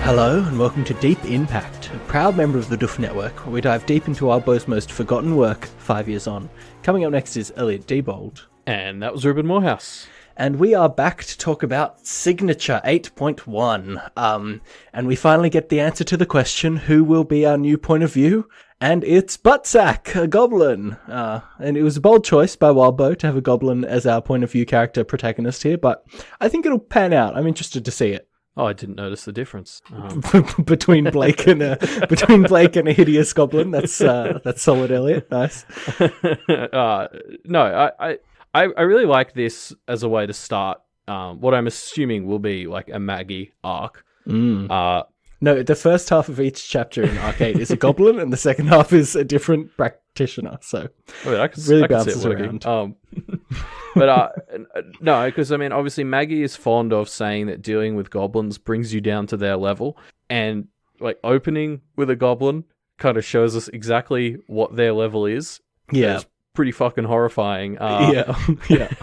Hello and welcome to Deep In Pact, a proud member of the Doof Network, where we dive deep into our both most forgotten work 5 years on. Coming up next is Elliot Diebold. And that was Reuben Morehouse. And we are back to talk about Signature 8.1. And we finally get the answer to the question, who will be our new point of view? And it's Buttsack, a goblin. And it was a bold choice by Wildbow to have a goblin as our point of view character protagonist here, but I think it'll pan out. I'm interested to see it. Oh, I didn't notice the difference. between Blake and a hideous goblin. That's solid, Elliot. Nice. No, I really like this as a way to start what I'm assuming will be like a Maggie arc. No, the first half of each chapter in Arc 8 is a goblin, and the second half is a different practitioner. So I can really see bounces it working. around. But no, because I mean, obviously Maggie is fond of saying that dealing with goblins brings you down to their level, and like opening with a goblin kind of shows us exactly what their level is. Yeah, it's pretty fucking horrifying. Yeah.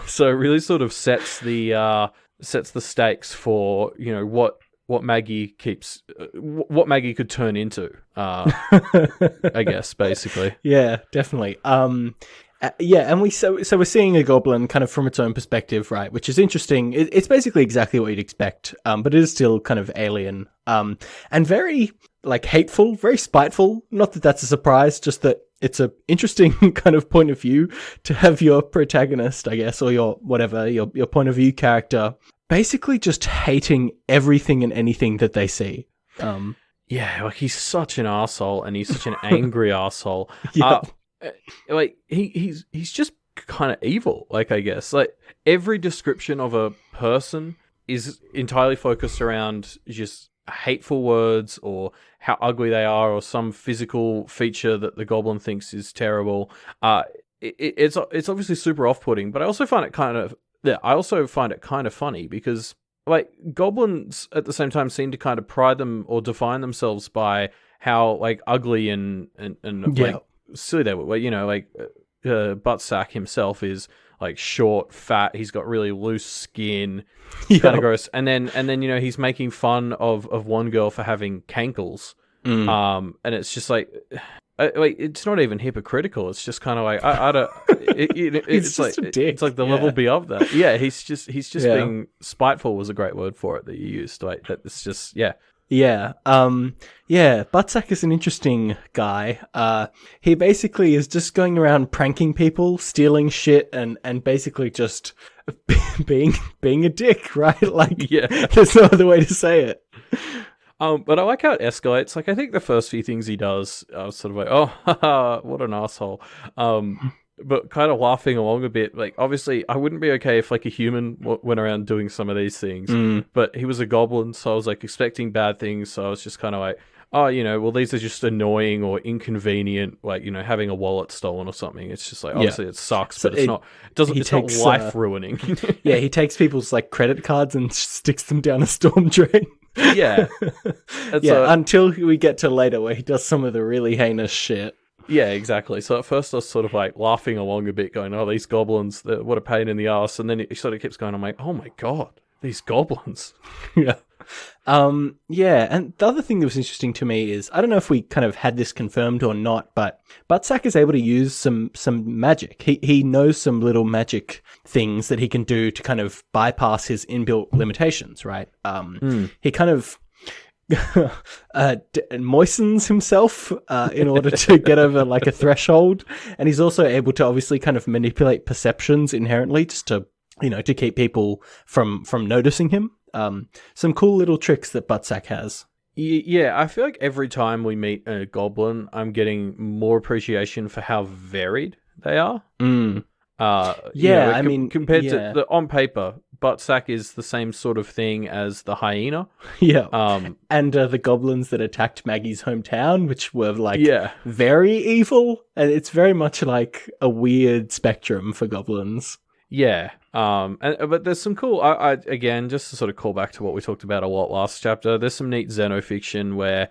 So it really sort of sets the stakes for what Maggie what Maggie could turn into. I guess basically. Yeah, definitely. And we're seeing a goblin kind of from its own perspective, right? Which is interesting. It's basically exactly what you'd expect, but it is still kind of alien, and very like hateful, very spiteful. Not that that's a surprise, just that it's a interesting kind of point of view to have your protagonist, I guess, or your point of view character, basically just hating everything and anything that they see. Yeah, like he's such an arsehole, and he's such an angry arsehole. Yeah. Like he's just kind of evil, like I guess. Like every description of a person is entirely focused around just hateful words or how ugly they are or some physical feature that the goblin thinks is terrible. It's obviously super off-putting, but I also find it kind of funny because like goblins at the same time seem to kind of pride them or define themselves by how like ugly and like silly they were. Buttsack himself is like short, fat. He's got really loose skin, kind of gross. And then he's making fun of one girl for having cankles. And it's just like it's not even hypocritical. It's just kind of like I don't. It's like a dick. It's like the level beyond that. Yeah, he's just being spiteful was a great word for it that you used. Like that. It's just Yeah. Buttsack is an interesting guy. He basically is just going around pranking people, stealing shit, and basically just being a dick, right? Like, there's no other way to say it. But I like how it escalates. Like, I think the first few things he does, I was sort of like, oh, haha, what an asshole. But kind of laughing along a bit. Like, obviously, I wouldn't be okay if, like, a human went around doing some of these things. But he was a goblin, so I was, like, expecting bad things. So I was just kind of like, oh, well, these are just annoying or inconvenient, like, having a wallet stolen or something. It's just like, obviously, it sucks, but it's not life-ruining. Yeah, he takes people's, like, credit cards and sticks them down a storm drain. Yeah. Until we get to later where he does some of the really heinous shit. Yeah, exactly. So at first I was sort of like laughing along a bit, going, oh, these goblins, what a pain in the ass. And then it sort of keeps going, I'm like, oh my God, these goblins. Yeah. And the other thing that was interesting to me is, I don't know if we kind of had this confirmed or not, but Buttsack is able to use some magic. He knows some little magic things that he can do to kind of bypass his inbuilt limitations, right? He kind of moistens himself in order to get over like a threshold, and he's also able to obviously kind of manipulate perceptions inherently just to to keep people from noticing him. Some cool little tricks that Buttsack has. Yeah, I feel like every time we meet a goblin, I'm getting more appreciation for how varied they are. Compared to on paper, Buttsack is the same sort of thing as the hyena. Yeah. And the goblins that attacked Maggie's hometown, which were like very evil. And it's very much like a weird spectrum for goblins. Yeah. But there's some cool, I again, just to sort of call back to what we talked about a lot last chapter, there's some neat xenofiction where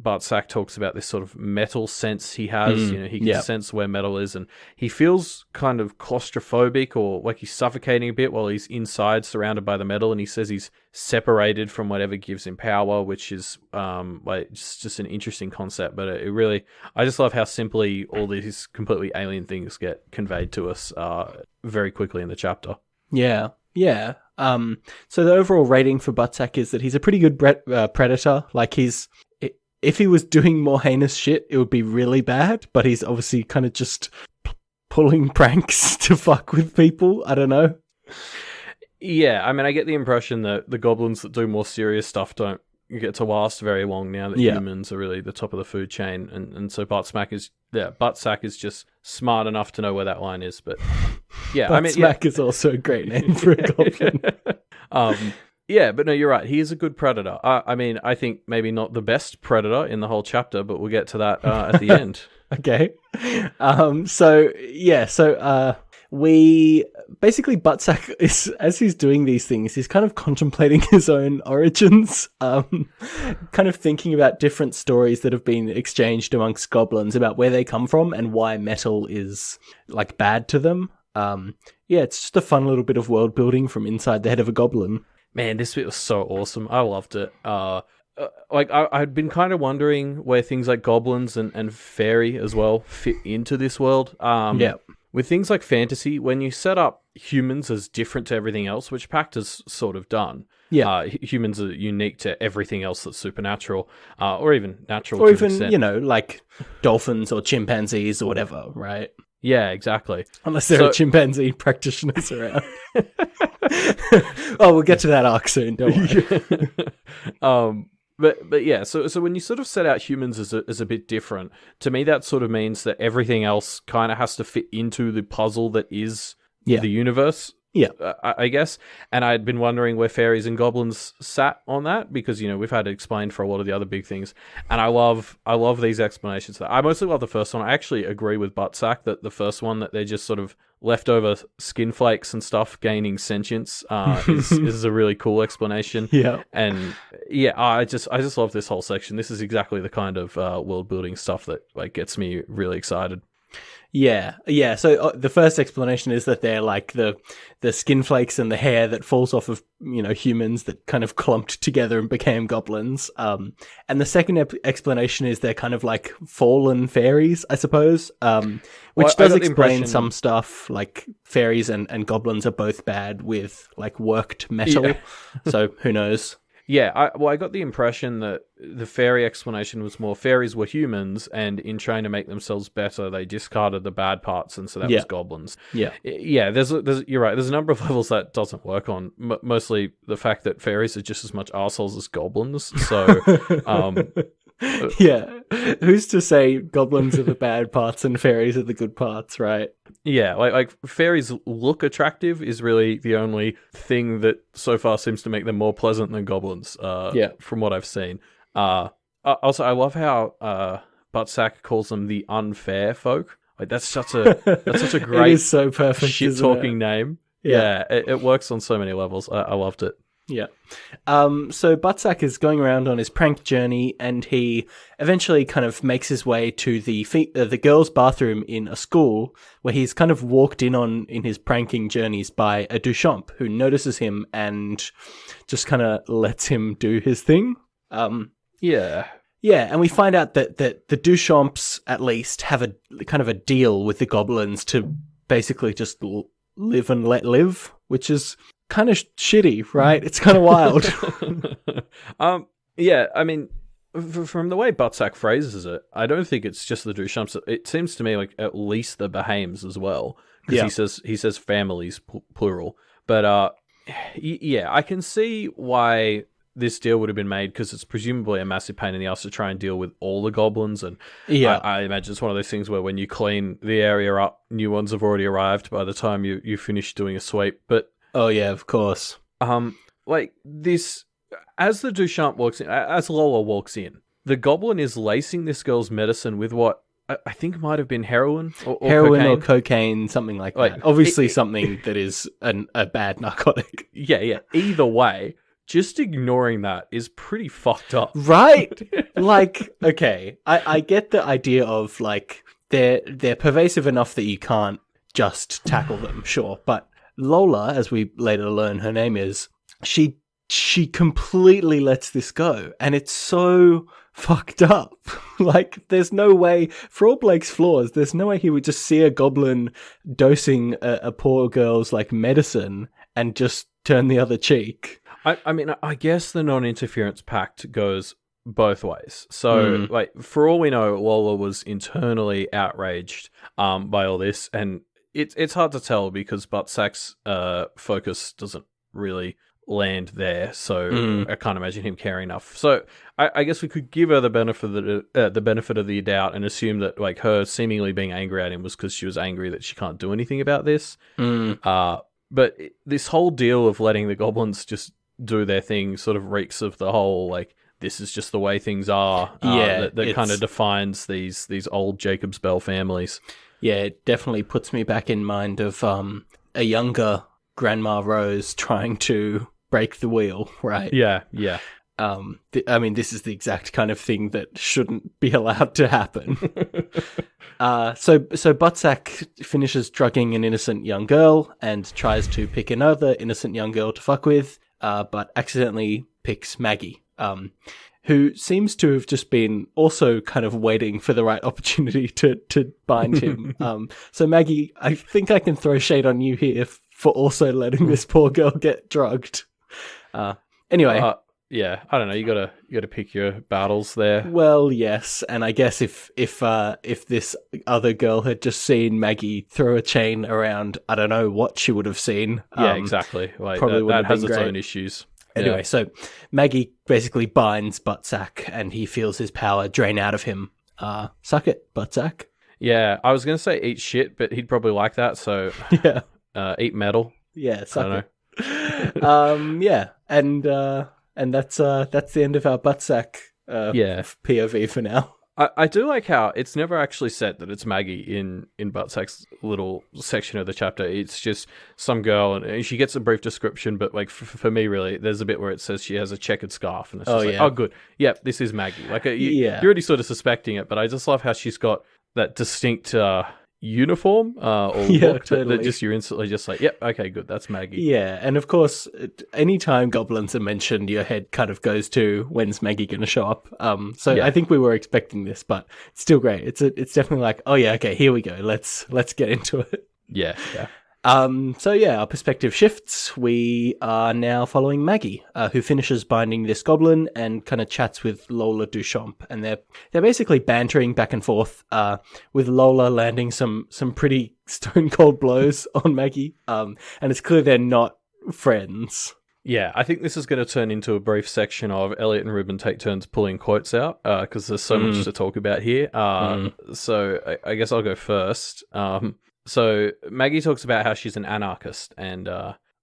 Buttsack talks about this sort of metal sense he has. He can sense where metal is, and he feels kind of claustrophobic or like he's suffocating a bit while he's inside, surrounded by the metal. And he says he's separated from whatever gives him power, which is just an interesting concept. But it really, I just love how simply all these completely alien things get conveyed to us very quickly in the chapter. Yeah. So the overall rating for Buttsack is that he's a pretty good predator. Like if he was doing more heinous shit, it would be really bad. But he's obviously kind of just pulling pranks to fuck with people. I don't know. Yeah, I mean, I get the impression that the goblins that do more serious stuff don't get to last very long now that humans are really the top of the food chain. And so Buttsack is just smart enough to know where that line is. But yeah, Buttsack is also a great name for a goblin. Yeah, but no, you're right. He is a good predator. I mean, I think maybe not the best predator in the whole chapter, but we'll get to that at the end. Okay. We basically Buttsack is, as he's doing these things, he's kind of contemplating his own origins, kind of thinking about different stories that have been exchanged amongst goblins about where they come from and why metal is like bad to them. It's just a fun little bit of world building from inside the head of a goblin. Man, this bit was so awesome. I loved it. I'd been kind of wondering where things like goblins and fairy as well fit into this world. With things like fantasy, when you set up humans as different to everything else, which Pact has sort of done, humans are unique to everything else that's supernatural, or even natural. Or even, like dolphins or chimpanzees or whatever, right? Yeah, exactly. Unless there are chimpanzee practitioners around. We'll get to that arc soon, don't worry. But yeah, so when you sort of set out humans as a bit different, to me that sort of means that everything else kind of has to fit into the puzzle that is the universe. Yeah, I guess. And I'd been wondering where fairies and goblins sat on that because we've had it explained for a lot of the other big things, and I love these explanations. I mostly love the first one. I actually agree with Buttsack that the first one, that they're just sort of leftover skin flakes and stuff gaining sentience is a really cool explanation. Yeah, and I just love this whole section. This is exactly the kind of world building stuff that like gets me really excited. Yeah. So the first explanation is that they're like the skin flakes and the hair that falls off of humans that kind of clumped together and became goblins. And the second explanation is they're kind of like fallen fairies, I suppose. Which does explain some stuff, like fairies and goblins are both bad with like worked metal. Yeah. So who knows? Yeah, I got the impression that the fairy explanation was more fairies were humans, and in trying to make themselves better, they discarded the bad parts, and so that was goblins. Yeah. There's you're right. There's a number of levels that doesn't work on. Mostly the fact that fairies are just as much assholes as goblins. So, yeah, who's to say goblins are the bad parts and fairies are the good parts, right? Yeah, like fairies look attractive is really the only thing that so far seems to make them more pleasant than goblins. From what I've seen. Also, I love how Buttsack calls them the unfair folk. Like that's such a great, it is so perfect, shit talking name. Yeah, it works on so many levels. I loved it. Yeah. So Buttsack is going around on his prank journey, and he eventually kind of makes his way to the girls' bathroom in a school, where he's kind of walked in his pranking journeys by a Duchamp who notices him and just kind of lets him do his thing. Yeah, and we find out that the Duchamps at least have a kind of a deal with the goblins to basically just live and let live, which is kind of shitty, right? It's kind of wild. Yeah, I mean, from the way Buttsack phrases it, I don't think it's just the Duchamps. It seems to me like at least the Baheims as well, because he says families plural. But I can see why this deal would have been made, because it's presumably a massive pain in the ass to try and deal with all the goblins, and I imagine it's one of those things where when you clean the area up, new ones have already arrived by the time you finish doing a sweep. But oh yeah, of course. Like this, as the Duchamp walks in, as Lola walks in, the goblin is lacing this girl's medicine with what I think might have been heroin or heroin cocaine. Or cocaine, something like that. Obviously something that is a bad narcotic. Yeah. Either way, just ignoring that is pretty fucked up. Right? Like, okay, I get the idea of, like, they're pervasive enough that you can't just tackle them, sure. But Lola, as we later learn her name is, she completely lets this go. And it's so fucked up. Like, there's no way, for all Blake's flaws, there's no way he would just see a goblin dosing a poor girl's, like, medicine and just turn the other cheek. I mean, I guess the non-interference pact goes both ways. So, like, for all we know, Lola was internally outraged by all this, and it's hard to tell because Buttsack's focus doesn't really land there. So I can't imagine him caring enough. So I guess we could give her the benefit of the doubt and assume that, like, her seemingly being angry at him was because she was angry that she can't do anything about this. But this whole deal of letting the goblins just do their thing sort of reeks of the whole, like, this is just the way things are. That kind of defines these old Jacob's Bell families. Yeah, it definitely puts me back in mind of a younger Grandma Rose trying to break the wheel, right? Yeah. I mean, this is the exact kind of thing that shouldn't be allowed to happen. So Buttsack finishes drugging an innocent young girl and tries to pick another innocent young girl to fuck with, but accidentally picks Maggie, who seems to have just been also kind of waiting for the right opportunity to bind him. So Maggie, I think I can throw shade on you here for also letting this poor girl get drugged. Anyway. Yeah, I don't know. You gotta pick your battles there. Well, yes, and I guess if this other girl had just seen Maggie throw a chain around, I don't know what she would have seen. Yeah, exactly. Like, probably that has its great. own issues. Anyway, so Maggie basically binds Buttsack, and he feels his power drain out of him. Suck it, Buttsack. Yeah, I was gonna say eat shit, but he'd probably like that. So yeah, eat metal. Yeah, suck I don't know. Yeah, and that's the end of our Buttsack POV for now. I do like how it's never actually said that it's Maggie in Buttsack's little section of the chapter. It's just some girl, and she gets a brief description, but, like, for me, really, there's a bit where it says she has a checkered scarf, and it's just oh, good. Yep, this is Maggie. Like, you're already sort of suspecting it, but I just love how she's got that distinct uniform or look totally. that just you're instantly just like, yep, okay, good, that's Maggie. Yeah, and of course, anytime goblins are mentioned, your head kind of goes to, when's Maggie going to show up? I think we were expecting this, but it's still great. It's definitely like, oh yeah, okay, here we go. Let's get into it. Yeah. Our perspective shifts. We are now following Maggie, who finishes binding this goblin and kind of chats with Lola Duchamp, and they're basically bantering back and forth, with Lola landing some pretty stone cold blows on Maggie, and it's clear they're not friends. Yeah, I think this is going to turn into a brief section of Elliot and Reuben take turns pulling quotes out, because there's so much to talk about here. So I guess I'll go first. So Maggie talks about how she's an anarchist, and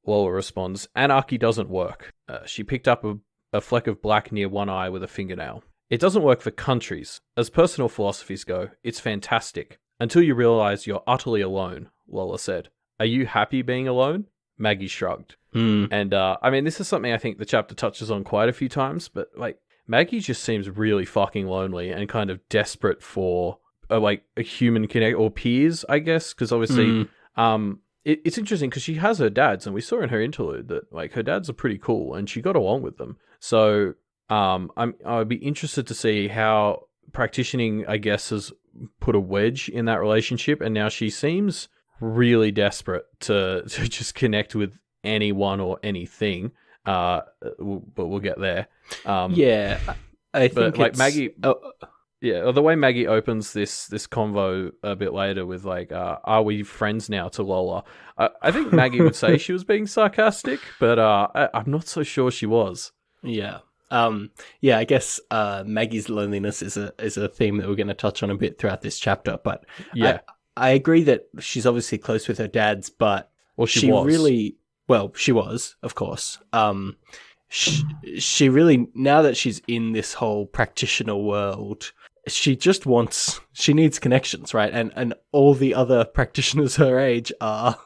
Lola responds, "Anarchy doesn't work." She picked up a fleck of black near one eye with a fingernail. "It doesn't work for countries. As personal philosophies go, it's fantastic. Until you realize you're utterly alone," Lola said. "Are you happy being alone?" Maggie shrugged. And I mean, this is something I think the chapter touches on quite a few times, but, like, Maggie just seems really fucking lonely and kind of desperate for like a human connect or peers, I guess, because obviously it's interesting because she has her dads, and we saw in her interlude that, like, her dads are pretty cool and she got along with them. So I'd be interested to see how practicing, I guess, has put a wedge in that relationship, and now she seems really desperate to just connect with anyone or anything, but we'll get there. I think, like, Maggie Yeah, the way Maggie opens this convo a bit later with, like, "Are we friends now?" to Lola, I think Maggie would say she was being sarcastic, but I'm not so sure she was. Yeah. I guess Maggie's loneliness is a theme that we're going to touch on a bit throughout this chapter. But yeah, I agree that she's obviously close with her dads, but she was, of course. She really, now that she's in this whole practitioner world, she needs connections, right? And all the other practitioners her age are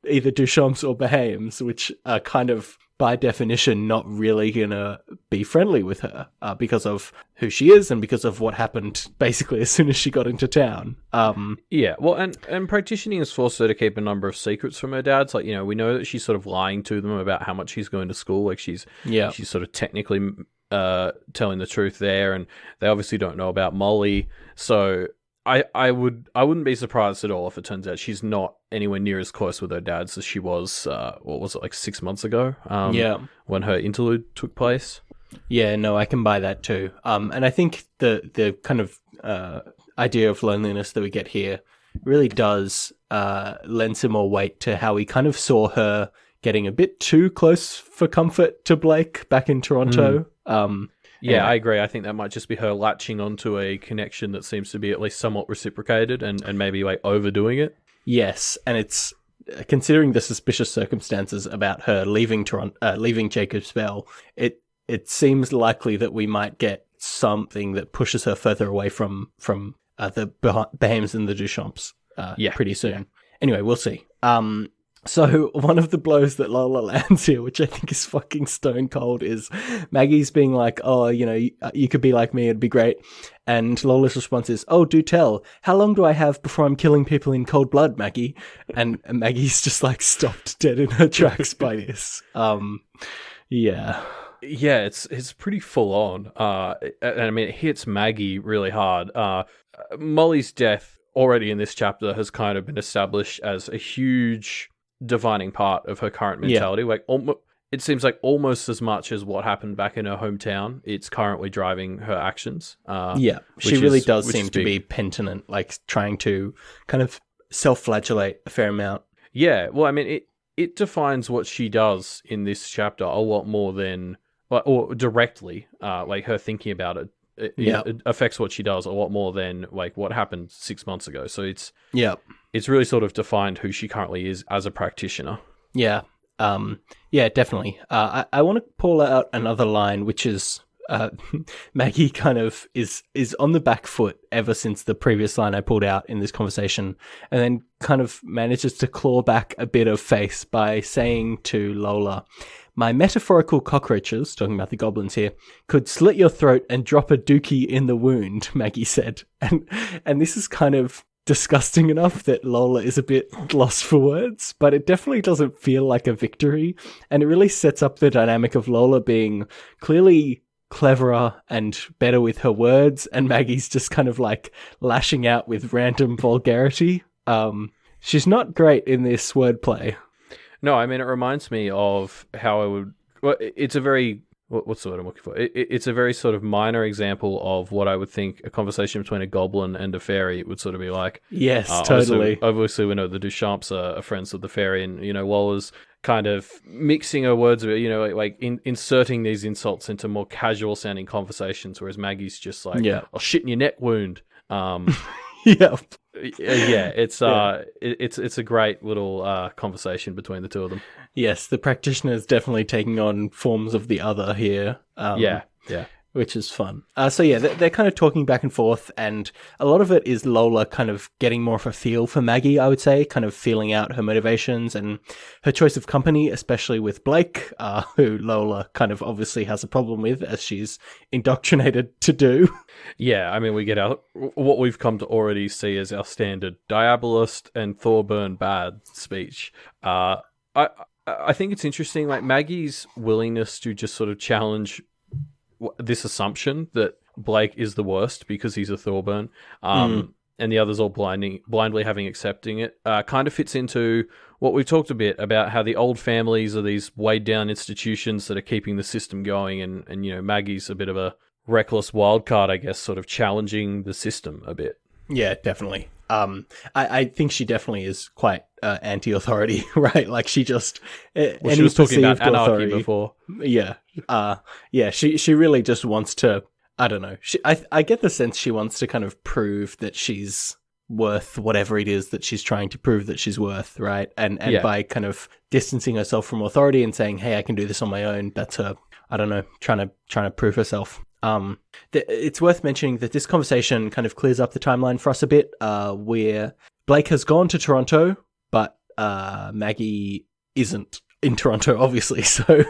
either Duchamps or Bohemes, which are kind of, by definition, not really gonna be friendly with her because of who she is and because of what happened basically as soon as she got into town. Yeah, well, and practicing has forced her to keep a number of secrets from her dads. Like, we know that she's sort of lying to them about how much she's going to school. Like, she's sort of technically telling the truth there, and they obviously don't know about Molly. So I wouldn't be surprised at all if it turns out she's not anywhere near as close with her dads as she was. What was it, like 6 months ago? When her interlude took place. Yeah, no, I can buy that too. And I think the kind of idea of loneliness that we get here really does lend some more weight to how we kind of saw her getting a bit too close for comfort to Blake back in Toronto. Yeah, I agree. I think that might just be her latching onto a connection that seems to be at least somewhat reciprocated and maybe like overdoing it. Yes, and it's considering the suspicious circumstances about her leaving Jacob's Bell, it seems likely that we might get something that pushes her further away from the Bohemes and the Duchamps pretty soon. Yeah. Anyway, we'll see. So one of the blows that Lola lands here, which I think is fucking stone cold, is Maggie's being like, oh, you could be like me, it'd be great. And Lola's response is, oh, do tell. How long do I have before I'm killing people in cold blood, Maggie? And Maggie's just like stopped dead in her tracks by this. Yeah. Yeah, it's pretty full on. And I mean, it hits Maggie really hard. Molly's death already in this chapter has kind of been established as a huge defining part of her current mentality. Like, it seems like almost as much as what happened back in her hometown, it's currently driving her actions. She really does seem to be penitent, like trying to kind of self-flagellate a fair amount. Yeah, well, I mean, it defines what she does in this chapter a lot more than, or directly, like her thinking about it. It affects what she does a lot more than like what happened 6 months ago. So it's really sort of defined who she currently is as a practitioner. Yeah. Definitely. I want to pull out another line, which is Maggie kind of is on the back foot ever since the previous line I pulled out in this conversation, and then kind of manages to claw back a bit of face by saying to Lola, my metaphorical cockroaches, talking about the goblins here, could slit your throat and drop a dookie in the wound, Maggie said. And this is kind of disgusting enough that Lola is a bit lost for words, but it definitely doesn't feel like a victory. And it really sets up the dynamic of Lola being clearly cleverer and better with her words, and Maggie's just kind of like lashing out with random vulgarity. She's not great in this wordplay. No, I mean, it reminds me of how I would... Well, it's a very... What's the word I'm looking for? It's a very sort of minor example of what I would think a conversation between a goblin and a fairy would sort of be like. Yes, totally. Obviously, we know the Duchamps are friends with the fairy, and, Lola's kind of mixing her words, like inserting these insults into more casual-sounding conversations, whereas Maggie's just like, I'll shit in your neck wound. It's a great little conversation between the two of them. Yes, the practitioner is definitely taking on forms of the other here. Which is fun. They're kind of talking back and forth, and a lot of it is Lola kind of getting more of a feel for Maggie, I would say, kind of feeling out her motivations and her choice of company, especially with Blake, who Lola kind of obviously has a problem with, as she's indoctrinated to do. Yeah, I mean, we get what we've come to already see as our standard Diabolist and Thorburn bad speech. I think it's interesting, like Maggie's willingness to just sort of challenge this assumption that Blake is the worst because he's a Thorburn, and the others all blindly accepting it, kind of fits into what we've talked a bit about, how the old families are these weighed down institutions that are keeping the system going, and Maggie's a bit of a reckless wild card, I guess, sort of challenging the system a bit. Yeah, definitely. I think she definitely is quite anti-authority, right? Like she just she was talking about anarchy before. She really just wants to. I don't know. I get the sense she wants to kind of prove that she's worth whatever it is that she's trying to prove that she's worth, right? And by kind of distancing herself from authority and saying, "Hey, I can do this on my own," that's her. I don't know, trying to prove herself. It's worth mentioning that this conversation kind of clears up the timeline for us a bit, where Blake has gone to Toronto, but Maggie isn't in Toronto, obviously. So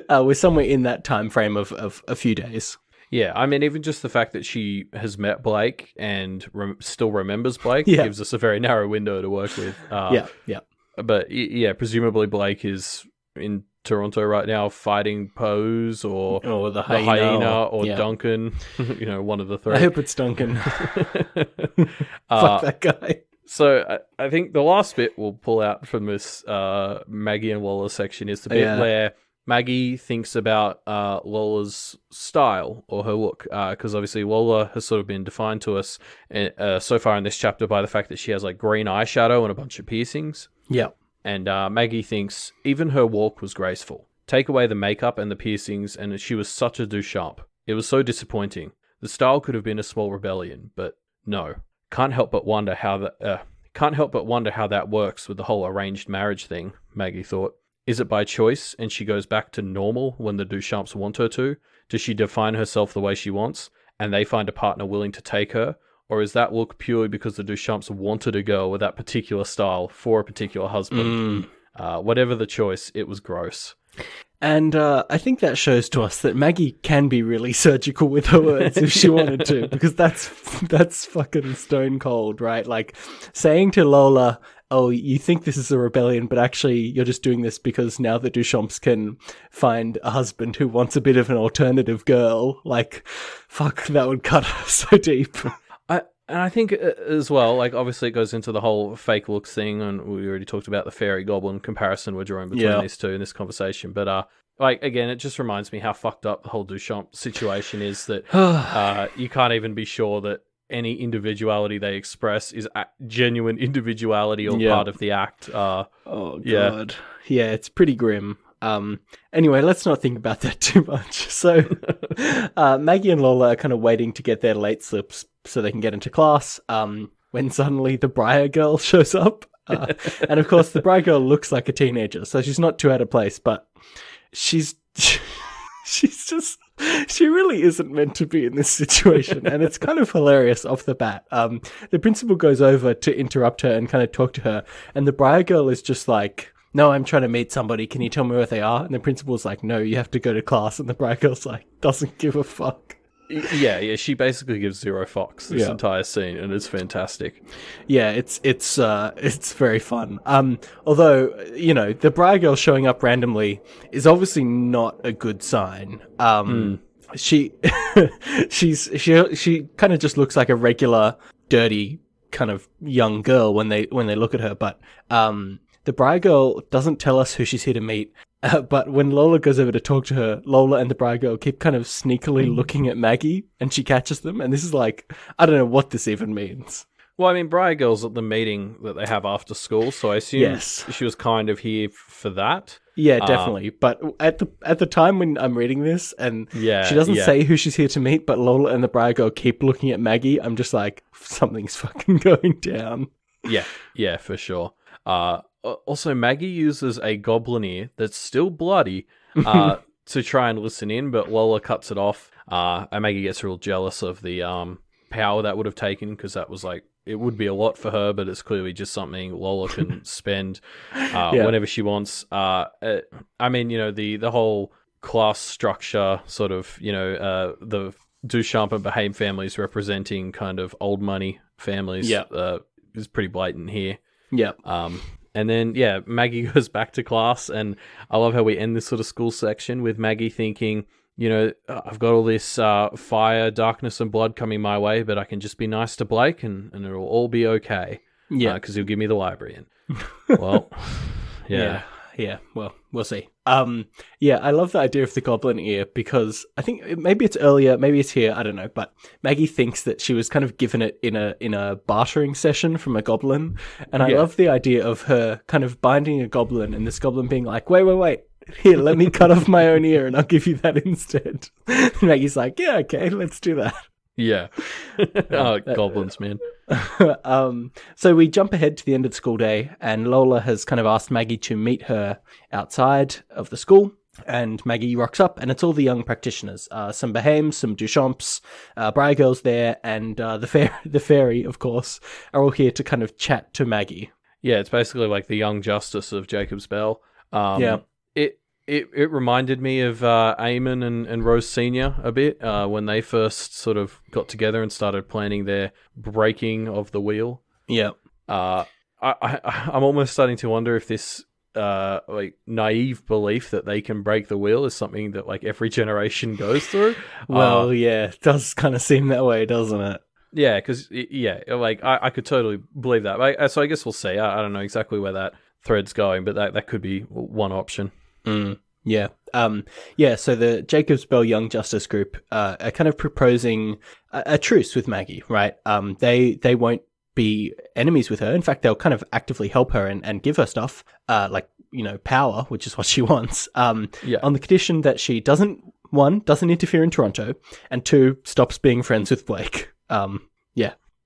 we're somewhere in that time frame of a few days. Yeah, I mean, even just the fact that she has met Blake and still remembers Blake Yeah. gives us a very narrow window to work with. Yeah. But yeah, presumably Blake is in Toronto right now fighting Pose or the hyena or Duncan, one of the three. I hope it's Duncan. Fuck that guy. So I think the last bit we'll pull out from this Maggie and Lola section is the bit where Maggie thinks about Lola's style or her look, because obviously Lola has sort of been defined to us so far in this chapter by the fact that she has like green eyeshadow and a bunch of piercings. Yeah. And Maggie thinks even her walk was graceful. Take away the makeup and the piercings, and she was such a douche-up. It was so disappointing. The style could have been a small rebellion, but no. Can't help but wonder how that works with the whole arranged marriage thing. Maggie thought. Is it by choice, and she goes back to normal when the Duchamps want her to? Does she define herself the way she wants, and they find a partner willing to take her? Or is that look purely because the Duchamps wanted a girl with that particular style for a particular husband? Whatever the choice, it was gross. And I think that shows to us that Maggie can be really surgical with her words if she wanted to, because that's fucking stone cold, right? Like saying to Lola, oh, you think this is a rebellion, but actually you're just doing this because now the Duchamps can find a husband who wants a bit of an alternative girl. Like, fuck, that would cut her so deep. And I think as well, like obviously it goes into the whole fake looks thing, and we already talked about the fairy goblin comparison we're drawing between these two in this conversation. But like again, it just reminds me how fucked up the whole Duchamp situation is, that you can't even be sure that any individuality they express is genuine individuality or part of the act. Oh god, yeah, it's pretty grim. Anyway, let's not think about that too much. So Maggie and Lola are kind of waiting to get their late slips so they can get into class, when suddenly the Brier girl shows up. And of course, the Brier girl looks like a teenager, so she's not too out of place, but she's she really isn't meant to be in this situation, and it's kind of hilarious off the bat. The principal goes over to interrupt her and kind of talk to her, and the Brier girl is just like, no, I'm trying to meet somebody. Can you tell me where they are? And the principal's like, no, you have to go to class. And the Brier girl's like, doesn't give a fuck. Yeah, she basically gives zero fucks this entire scene, and it's fantastic. Yeah, it's very fun. Although, the Brier girl showing up randomly is obviously not a good sign. She kind of just looks like a regular dirty kind of young girl when they look at her, but the Brier girl doesn't tell us who she's here to meet, but when Lola goes over to talk to her, Lola and the Brier girl keep kind of sneakily looking at Maggie, and she catches them, and this is like, I don't know what this even means. Well, I mean, Brier girl's at the meeting that they have after school, so I assume she was kind of here for that. Yeah, definitely. But at the time when I'm reading this, and she doesn't say who she's here to meet, but Lola and the Brier girl keep looking at Maggie, I'm just like, something's fucking going down. Yeah, for sure. Also, Maggie uses a goblin ear that's still bloody to try and listen in, but Lola cuts it off. And Maggie gets real jealous of the power that would have taken, because that was like, it would be a lot for her, but it's clearly just something Lola can spend whenever she wants. I mean, the whole class structure, sort of, the Duchamp and Behame families representing kind of old money families is pretty blatant here. Yeah. And then, Maggie goes back to class, and I love how we end this sort of school section with Maggie thinking, I've got all this fire, darkness, and blood coming my way, but I can just be nice to Blake, and it'll all be okay. Yeah. Because he'll give me the library. And, well, yeah. Yeah, well, we'll see. I love the idea of the goblin ear, because I think maybe it's earlier, maybe it's here, I don't know, but Maggie thinks that she was kind of given it in a bartering session from a goblin, and I love the idea of her kind of binding a goblin, and this goblin being like, wait, here, let me cut off my own ear and I'll give you that instead. And Maggie's like, yeah, okay, let's do that. Yeah. Goblins, man. So we jump ahead to the end of the school day, and Lola has kind of asked Maggie to meet her outside of the school. And Maggie rocks up, and it's all the young practitioners. Some Behames, some Duchamps, Brier girls there, and the fairy, of course, are all here to kind of chat to Maggie. Yeah, it's basically like the young justice of Jacob's Bell. Yeah. It reminded me of Eamon and Rose Senior a bit when they first sort of got together and started planning their breaking of the wheel. Yeah. I'm almost starting to wonder if this like naive belief that they can break the wheel is something that like every generation goes through. Well, yeah, it does kind of seem that way, doesn't it? Yeah, because like I could totally believe that. So I guess we'll see. I don't know exactly where that thread's going, but that could be one option. Yeah. So the Jacob's Bell Young Justice Group are kind of proposing a truce with Maggie, right? They won't be enemies with her. In fact, they'll kind of actively help her and give her stuff, like, power, which is what she wants, on the condition that she doesn't interfere in Toronto, and 2, stops being friends with Blake. So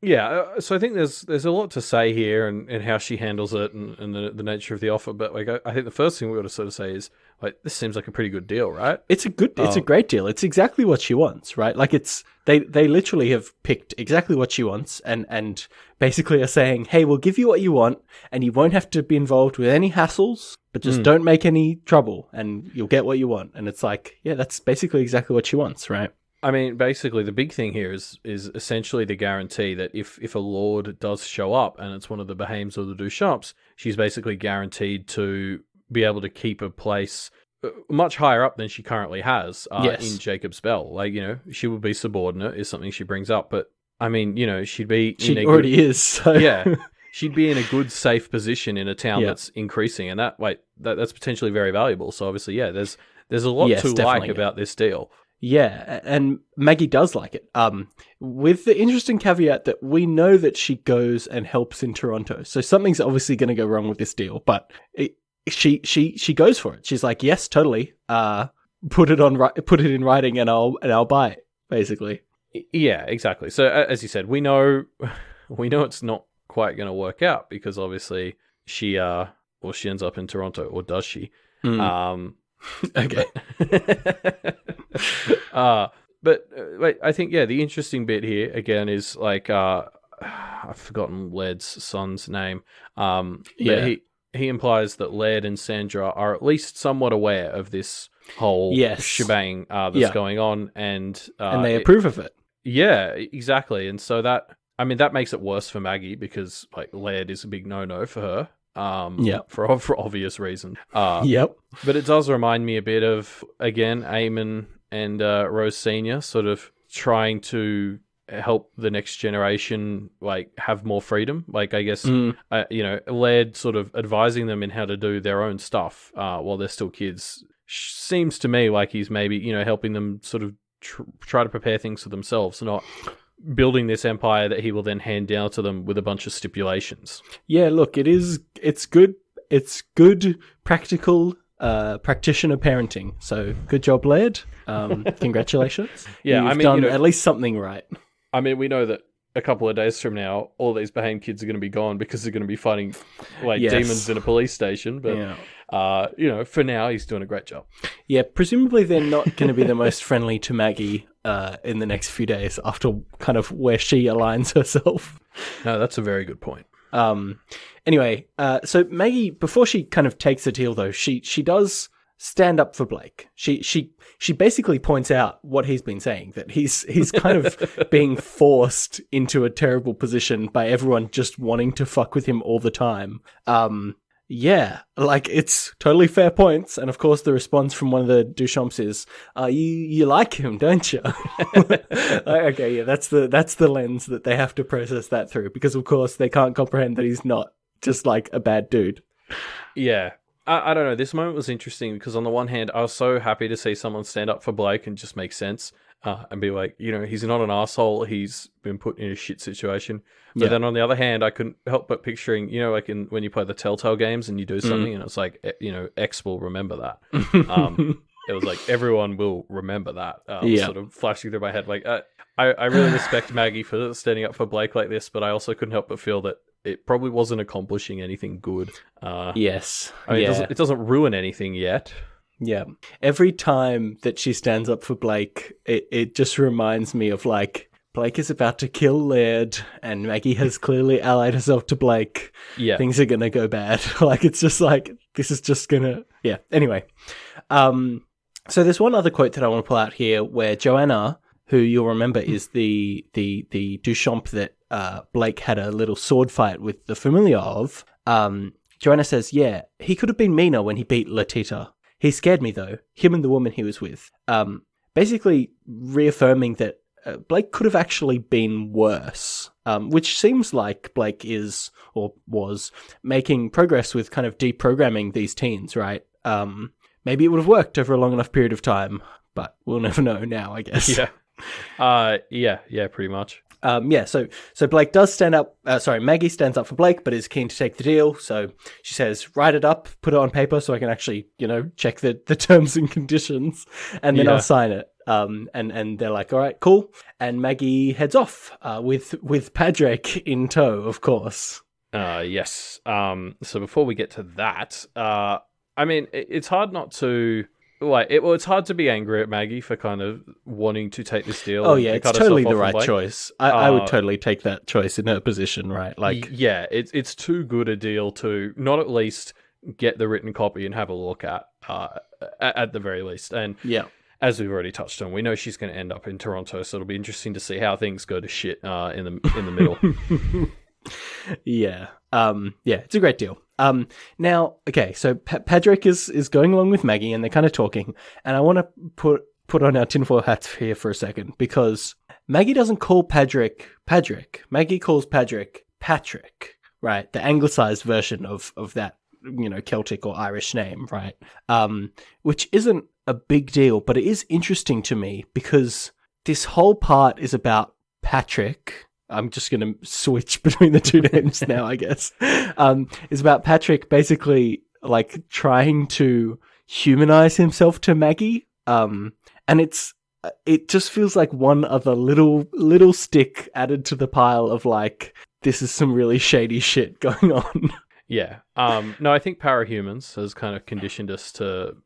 I think there's a lot to say here and how she handles it and the nature of the offer. But like I think the first thing we got to sort of say is like this seems like a pretty good deal, right? It's a great deal. It's exactly what she wants, right? Like they literally have picked exactly what she wants and basically are saying, hey, we'll give you what you want and you won't have to be involved with any hassles, but just don't make any trouble and you'll get what you want. And it's like, yeah, that's basically exactly what she wants, right? I mean, basically, the big thing here is essentially the guarantee that if a lord does show up and it's one of the Behames or the Duchamps, she's basically guaranteed to be able to keep a place much higher up than she currently has in Jacob's Bell. Like, she would be subordinate is something she brings up, but I mean, she'd be... She already is, so... Yeah, she'd be in a good, safe position in a town that's increasing, and that's potentially very valuable. So obviously, there's a lot to like about this deal. Yeah, and Maggie does like it. With the interesting caveat that we know that she goes and helps in Toronto, so something's obviously going to go wrong with this deal. But she goes for it. She's like, yes, totally. Put it in writing, and I'll buy it. Basically. Yeah, exactly. So as you said, we know it's not quite going to work out because obviously she ends up in Toronto, or does she? Okay. But wait, I think the interesting bit here again is like I've forgotten Laird's son's name. But he implies that Laird and Sandra are at least somewhat aware of this whole shebang that's going on, and they approve of it. Yeah, exactly. And so that makes it worse for Maggie because like Laird is a big no-no for her. For obvious reasons. But it does remind me a bit of, again, Eamon and Rose Senior sort of trying to help the next generation like have more freedom. Like I guess Laird sort of advising them in how to do their own stuff while they're still kids seems to me like he's maybe helping them sort of try to prepare things for themselves, not building this empire that he will then hand down to them with a bunch of stipulations. Yeah, look, it's good practical practitioner parenting. So good job, Laird. Congratulations. You've done at least something right. I mean, we know that a couple of days from now, all these Bahame kids are going to be gone because they're going to be fighting demons in a police station. But, for now, he's doing a great job. Yeah, presumably they're not going to be the most friendly to Maggie in the next few days after kind of where she aligns herself. No, that's a very good point. Anyway, so Maggie, before she kind of takes the deal, though, she does stand up for Blake. She basically points out what he's been saying, that he's kind of being forced into a terrible position by everyone just wanting to fuck with him all the time. It's totally fair points. And of course, the response from one of the Duchamps is, you like him, don't you? Okay, yeah, that's the lens that they have to process that through, because of course they can't comprehend that he's not just like a bad dude. Yeah. I don't know. This moment was interesting because on the one hand, I was so happy to see someone stand up for Blake and just make sense and be like, he's not an asshole. He's been put in a shit situation. But then on the other hand, I couldn't help but picturing, like when you play the Telltale games and you do something and it's like, X will remember that. It was like, everyone will remember that. Sort of flashing through my head. Like, I really respect Maggie for standing up for Blake like this, but I also couldn't help but feel that it probably wasn't accomplishing anything good. Yes. I mean, it doesn't ruin anything yet, Yeah. Every time that she stands up for Blake, it just reminds me of like, Blake is about to kill Laird and Maggie has clearly allied herself to Blake. Yeah. Things are going to go bad. Like, it's just like, this is just going to, yeah. Anyway. So there's one other quote that I want to pull out here where Joanna, who you'll remember is the Duchamp that Blake had a little sword fight with the familiar of, Joanna says, yeah, he could have been meaner when he beat Latita. He scared me, though, him and the woman he was with. Basically reaffirming that Blake could have actually been worse, which seems like Blake is, or was, making progress with kind of deprogramming these teens, right? Maybe it would have worked over a long enough period of time, but we'll never know now, I guess. Yeah, pretty much. So Blake does stand up. Maggie stands up for Blake, but is keen to take the deal. So she says, "Write it up, put it on paper, so I can actually, check the terms and conditions, and then I'll sign it." And they're like, "All right, cool." And Maggie heads off with Padraig in tow, of course. Yes. So before we get to that, I mean, it's hard not to. It's hard to be angry at Maggie for kind of wanting to take this deal. Oh yeah, it's totally the right choice. I would totally take that choice in her position, right? Yeah, it's too good a deal to not at least get the written copy and have a look at the very least. And yeah, as we've already touched on, we know she's going to end up in Toronto, so it'll be interesting to see how things go to shit in the middle. Yeah, it's a great deal. Now, okay, so Padraig is going along with Maggie, and they're kind of talking, and I want to put on our tinfoil hats here for a second, because Maggie doesn't call Padraig. Maggie calls Padraig Patrick, right? The anglicized version of that, Celtic or Irish name, right? Which isn't a big deal, but it is interesting to me because this whole part is about Patrick. I'm just going to switch between the two names now, I guess. It's about Patrick basically like trying to humanize himself to Maggie. And it just feels like one other little stick added to the pile of like, this is some really shady shit going on. Yeah. No, I think Parahumans has kind of conditioned us to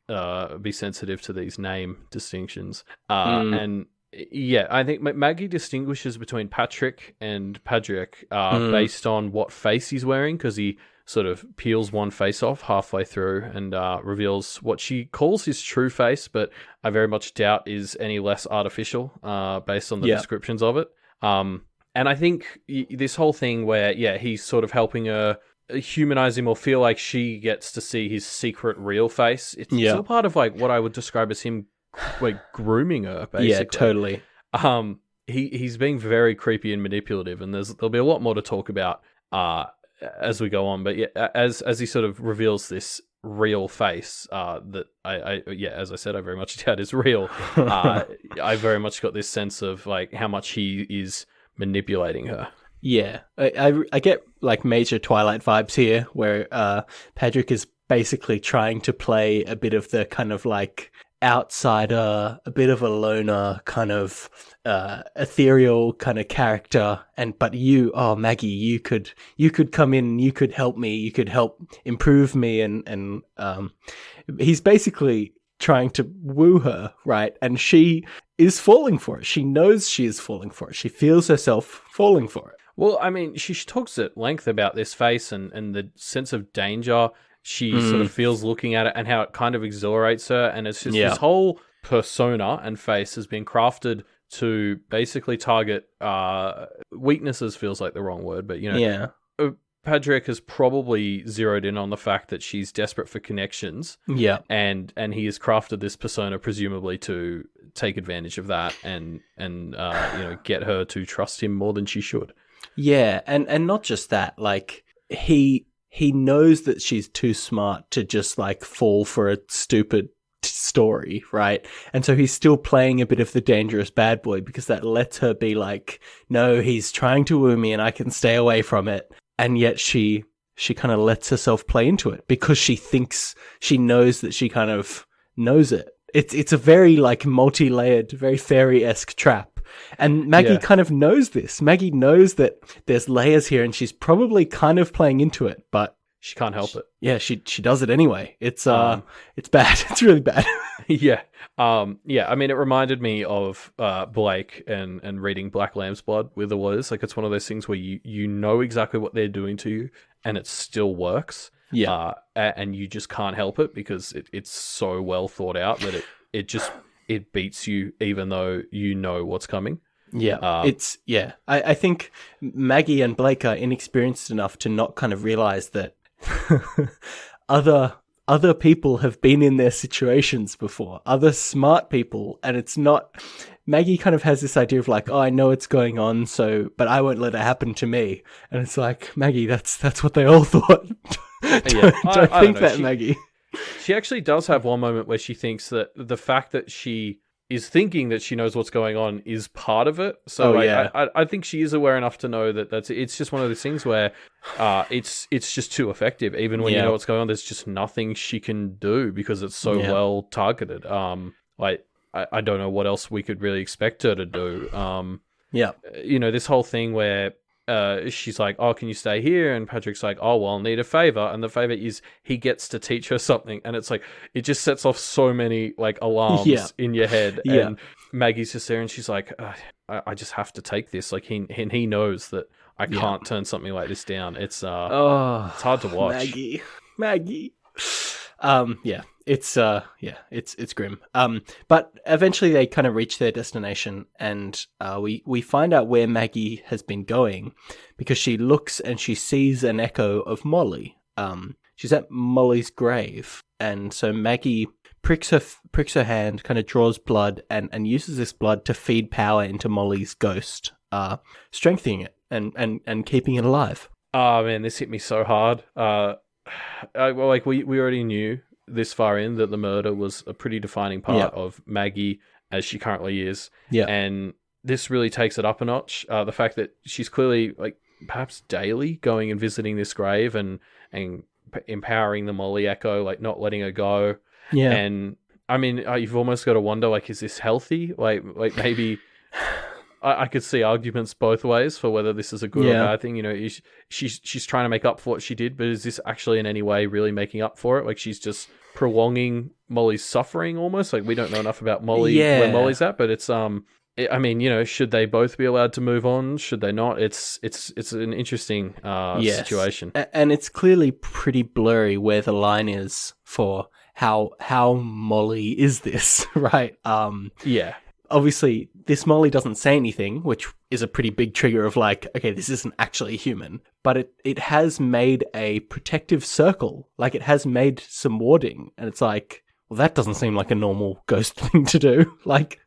be sensitive to these name distinctions. And yeah, I think Maggie distinguishes between Patrick and Padraig based on what face he's wearing, because he sort of peels one face off halfway through and reveals what she calls his true face, but I very much doubt is any less artificial based on the descriptions of it. And I think this whole thing where, he's sort of helping her humanize him or feel like she gets to see his secret real face. It's all part of like what I would describe as him like grooming her, basically. Yeah, totally. He's being very creepy and manipulative, and there'll be a lot more to talk about as we go on. But yeah, as he sort of reveals this real face that as I said, I very much doubt is real. I very much got this sense of like how much he is manipulating her. Yeah, I get like major Twilight vibes here, where Padraig is basically trying to play a bit of the kind of like outsider, a bit of a loner, kind of ethereal kind of character, but Maggie, you could come in, you could help me, you could help improve me, and he's basically trying to woo her, right? And she is falling for it. She knows she is falling for it. She feels herself falling for it. Well, I mean, she talks at length about this face and the sense of danger she sort of feels looking at it, and how it kind of exhilarates her. And it's just this whole persona and face has been crafted to basically target weaknesses, feels like the wrong word, but Padraig has probably zeroed in on the fact that she's desperate for connections. Yeah. And he has crafted this persona presumably to take advantage of that and get her to trust him more than she should. Yeah, and not just that, like he knows that she's too smart to just like fall for a stupid story, right? And so he's still playing a bit of the dangerous bad boy, because that lets her be like, no, he's trying to woo me and I can stay away from it. And yet she kind of lets herself play into it because she thinks she knows that she kind of knows it. It's a very like multi-layered, very fairy-esque trap. And Maggie kind of knows this. Maggie knows that there's layers here and she's probably kind of playing into it, but she can't help it. Yeah, she does it anyway. It's bad. It's really bad. Yeah. I mean, it reminded me of Blake and reading Black Lamb's Blood with the Warriors. Like, it's one of those things where you know exactly what they're doing to you, and it still works. Yeah. And you just can't help it because it's so well thought out that it beats you even though you know what's coming. Yeah, I think Maggie and Blake are inexperienced enough to not kind of realize that other people have been in their situations before, other smart people, and it's not. Maggie kind of has this idea of like, oh, I know what's going on, but I won't let it happen to me. And it's like, Maggie, that's what they all thought. don't think that, Maggie. She actually does have one moment where she thinks that the fact that she is thinking that she knows what's going on is part of it. So I think she is aware enough to know that it's just one of those things where it's just too effective. Even when you know what's going on, there's just nothing she can do because it's so well targeted. I don't know what else we could really expect her to do. This whole thing where she's like, oh, can you stay here? And Patrick's like, oh, well, I'll need a favor. And the favor is he gets to teach her something. And it's like, it just sets off so many like alarms in your head. And Maggie's just there and she's like, I just have to take this. Like he knows that I can't turn something like this down. It's hard to watch. Maggie. It's grim. But eventually they kind of reach their destination, and we find out where Maggie has been going because she looks and she sees an echo of Molly. She's at Molly's grave, and so Maggie pricks her hand, kind of draws blood, and uses this blood to feed power into Molly's ghost, strengthening it and keeping it alive. Oh man, this hit me so hard. We already knew this far in that the murder was a pretty defining part of Maggie as she currently is. Yeah. And this really takes it up a notch. The fact that she's clearly like perhaps daily going and visiting this grave and empowering the Molly Echo, like not letting her go. Yeah. And I mean, you've almost got to wonder, like, is this healthy? Like maybe I could see arguments both ways for whether this is a good or bad thing. You know, she's trying to make up for what she did, but is this actually in any way really making up for it? Like, she's just prolonging Molly's suffering almost. Like, we don't know enough about Molly where Molly's at, but it's I mean, you know, should they both be allowed to move on? Should they not? It's an interesting situation, and it's clearly pretty blurry where the line is for how Molly is this, right? Obviously, this Molly doesn't say anything, which is a pretty big trigger of like, okay, this isn't actually human. But it has made a protective circle. Like, it has made some warding. And it's like, well, that doesn't seem like a normal ghost thing to do. Like,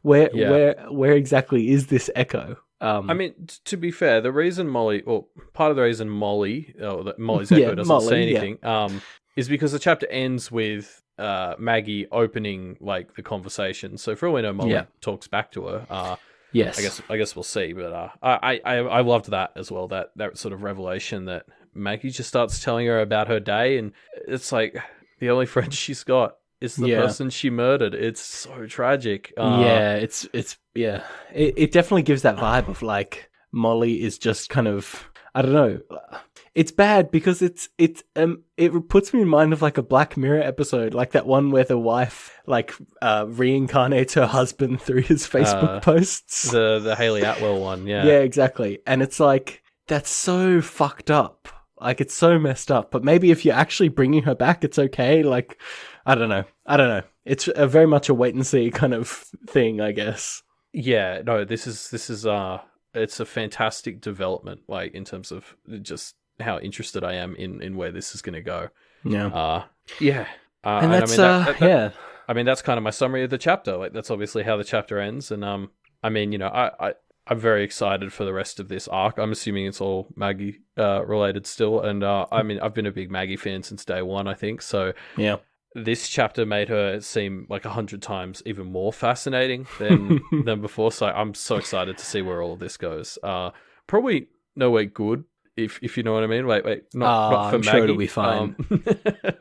where exactly is this echo? I mean, to be fair, the reason part of the reason Molly's echo doesn't say anything is because the chapter ends with Maggie opening like the conversation. So for all we know, Molly talks back to her. Yes, I guess we'll see. But I loved that as well. That sort of revelation that Maggie just starts telling her about her day, and it's like the only friend she's got is the person she murdered. It's so tragic. It definitely gives that vibe of like Molly is just kind of, I don't know. It's bad because it puts me in mind of like a Black Mirror episode, like that one where the wife like reincarnates her husband through his Facebook posts. The Haley Atwell one, yeah. Yeah, exactly. And it's like, that's so fucked up. Like, it's so messed up. But maybe if you're actually bringing her back, it's okay. Like, I don't know. It's very much a wait and see kind of thing, I guess. Yeah, no, this is it's a fantastic development, like in terms of just how interested I am in where this is going to go. Yeah. And that's, I mean, that's kind of my summary of the chapter. Like, that's obviously how the chapter ends. And, I mean, you know, I'm very excited for the rest of this arc. I'm assuming it's all Maggie, related still. And, I mean, I've been a big Maggie fan since day one, I think. So yeah, this chapter made her seem like 100 times even more fascinating than before. So I'm so excited to see where all of this goes. Probably nowhere good. If you know what I mean, not for I'm Maggie. Sure it'll be fine.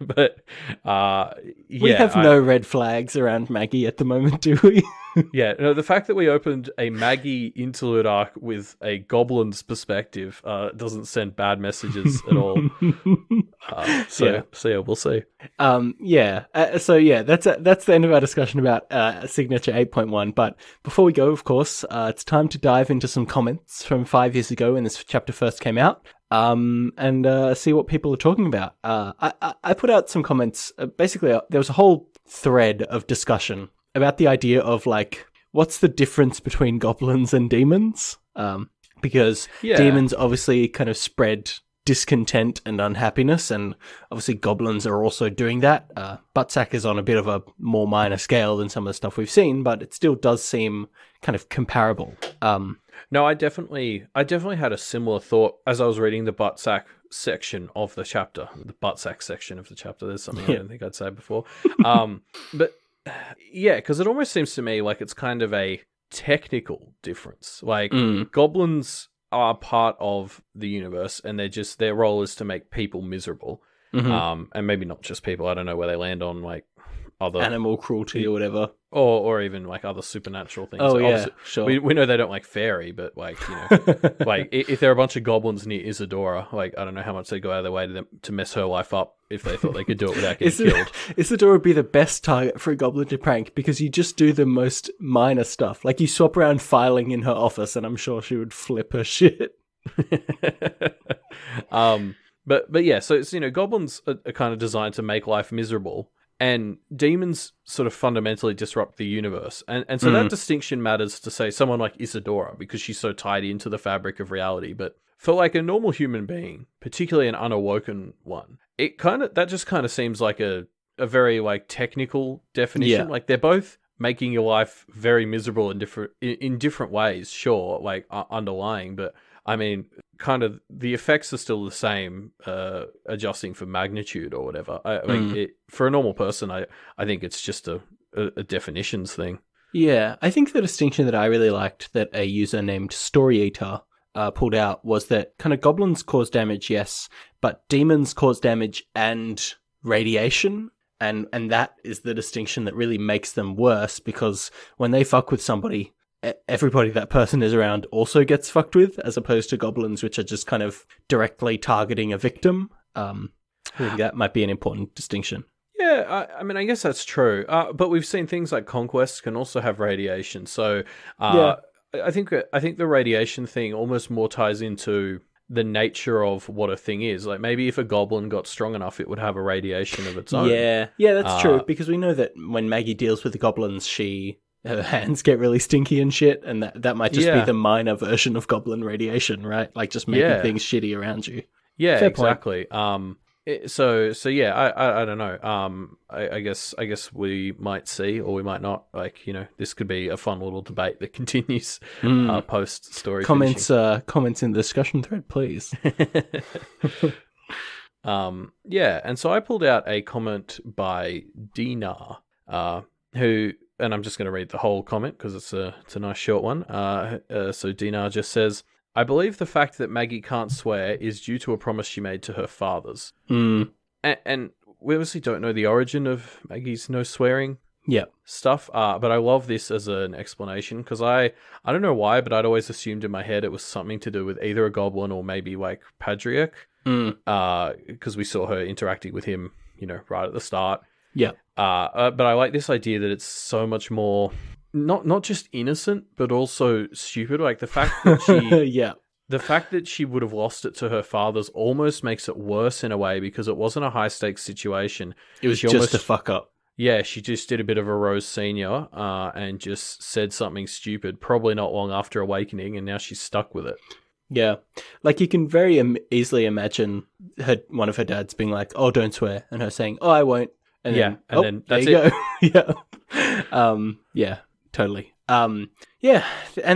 But we have no red flags around Maggie at the moment, do we? Yeah, no, the fact that we opened a Maggie interlude arc with a Goblin's perspective doesn't send bad messages at all. So yeah, we'll see. That's the end of our discussion about Signature 8.1. But before we go, of course, it's time to dive into some comments from 5 years ago when this chapter first came out. And see what people are talking about. I put out some comments. Basically, there was a whole thread of discussion about the idea of, like, what's the difference between goblins and demons? Because demons obviously kind of spread discontent and unhappiness, and obviously goblins are also doing that. Buttsack is on a bit of a more minor scale than some of the stuff we've seen, but it still does seem kind of comparable. No, I definitely had a similar thought as I was reading the Buttsack section of the chapter. The Buttsack section of the chapter. There's something I don't think I'd said before. But yeah, because it almost seems to me like it's kind of a technical difference. Like, goblins are part of the universe, and their role is to make people miserable. And maybe not just people. I don't know where they land on, like, other animal cruelty or whatever, or even like other supernatural things. Oh, yeah, sure. We know they don't like fairy, but, like, you know, like if there are a bunch of goblins near Isadora, like, I don't know how much they go out of their way to mess her life up if they thought they could do it without getting killed. Isadora would be the best target for a goblin to prank, because you just do the most minor stuff. Like, you swap around filing in her office, and I'm sure she would flip her shit. But yeah, so it's, you know, goblins are kind of designed to make life miserable, and demons sort of fundamentally disrupt the universe. And so that distinction matters to, say, someone like Isadora, because she's so tied into the fabric of reality. But for, like, a normal human being, particularly an unawoken one, that just kind of seems like a very, like, technical definition. Yeah. Like, they're both making your life very miserable in different ways, sure, like, underlying, but I mean, kind of the effects are still the same, adjusting for magnitude or whatever. For a normal person, I think it's just a definitions thing. Yeah, I think the distinction that I really liked that a user named Story Eater pulled out was that kind of goblins cause damage, yes, but demons cause damage and radiation. And that is the distinction that really makes them worse, because when they fuck with somebody, everybody that person is around also gets fucked with, as opposed to goblins, which are just kind of directly targeting a victim. I think that might be an important distinction. Yeah, I mean, I guess that's true. But we've seen things like conquests can also have radiation. So I think the radiation thing almost more ties into the nature of what a thing is. Like, maybe if a goblin got strong enough, it would have a radiation of its own. Yeah, that's true, because we know that when Maggie deals with the goblins, her hands get really stinky and shit, and that might just be the minor version of goblin radiation, right? Like, just making things shitty around you. Yeah, fair exactly. Point. So yeah, I don't know. I guess we might see, or we might not. Like, you know, this could be a fun little debate that continues post story. Comments in the discussion thread, please. Yeah, and so I pulled out a comment by Dinar, who, and I'm just going to read the whole comment because it's a nice short one. So Dinar just says, I believe the fact that Maggie can't swear is due to a promise she made to her fathers. And we obviously don't know the origin of Maggie's no swearing stuff, but I love this as an explanation, because I don't know why, but I'd always assumed in my head it was something to do with either a goblin or maybe, like, Padriak, because we saw her interacting with him, you know, right at the start. Yeah. But I like this idea that it's so much more not just innocent, but also stupid. Like, the fact that she the fact that she would have lost it to her fathers almost makes it worse in a way, because it wasn't a high stakes situation. It was just a fuck up. Yeah, she just did a bit of a Rose Senior and just said something stupid, probably not long after awakening, and now she's stuck with it. Yeah. Like, you can very easily imagine one of her dads being like, oh, don't swear, and her saying, oh, I won't. And then that's it. Yeah, totally. And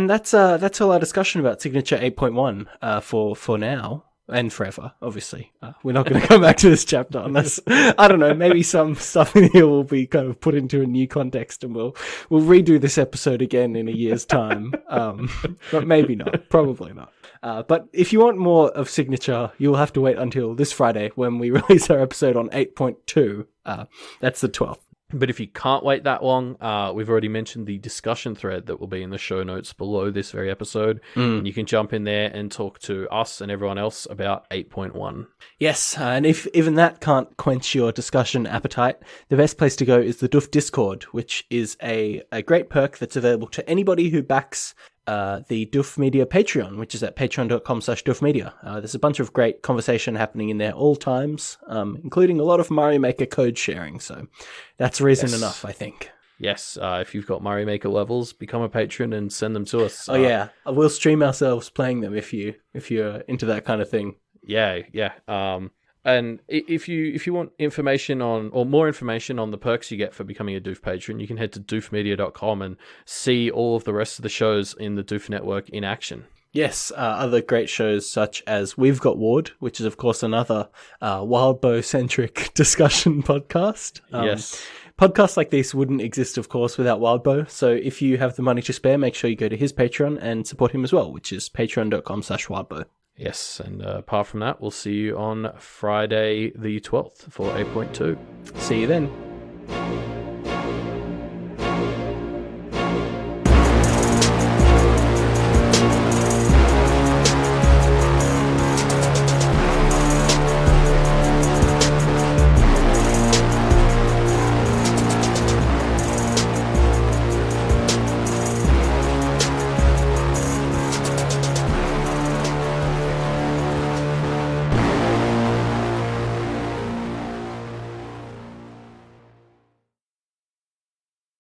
that's all our discussion about Signature 8.1 for now and forever. Obviously, we're not going to come back to this chapter unless, I don't know, maybe some stuff in here will be kind of put into a new context, and we'll redo this episode again in a year's time. But maybe not. Probably not. But if you want more of Signature, you'll have to wait until this Friday when we release our episode on 8.2. That's the 12th. But if you can't wait that long, we've already mentioned the discussion thread that will be in the show notes below this very episode. And you can jump in there and talk to us and everyone else about 8.1. Yes, and if even that can't quench your discussion appetite, the best place to go is the Doof Discord, which is a great perk that's available to anybody who backs the Doof Media Patreon, which is at patreon.com/doofmedia. There's a bunch of great conversation happening in there all times, including a lot of Mario Maker code sharing, so that's reason enough, I think. Yes, if you've got Mario Maker levels, become a patron and send them to us. Yeah, we'll stream ourselves playing them if you're into that kind of thing. Yeah. And if you want information on, or more information on the perks you get for becoming a Doof patron, you can head to doofmedia.com and see all of the rest of the shows in the Doof Network in action. Yes, other great shows such as We've Got Ward, which is, of course, another Wildbow-centric discussion podcast. Yes. Podcasts like this wouldn't exist, of course, without Wildbow. So if you have the money to spare, make sure you go to his Patreon and support him as well, which is patreon.com/Wildbow. Yes, and apart from that, we'll see you on Friday the 12th for 8.2. See you then.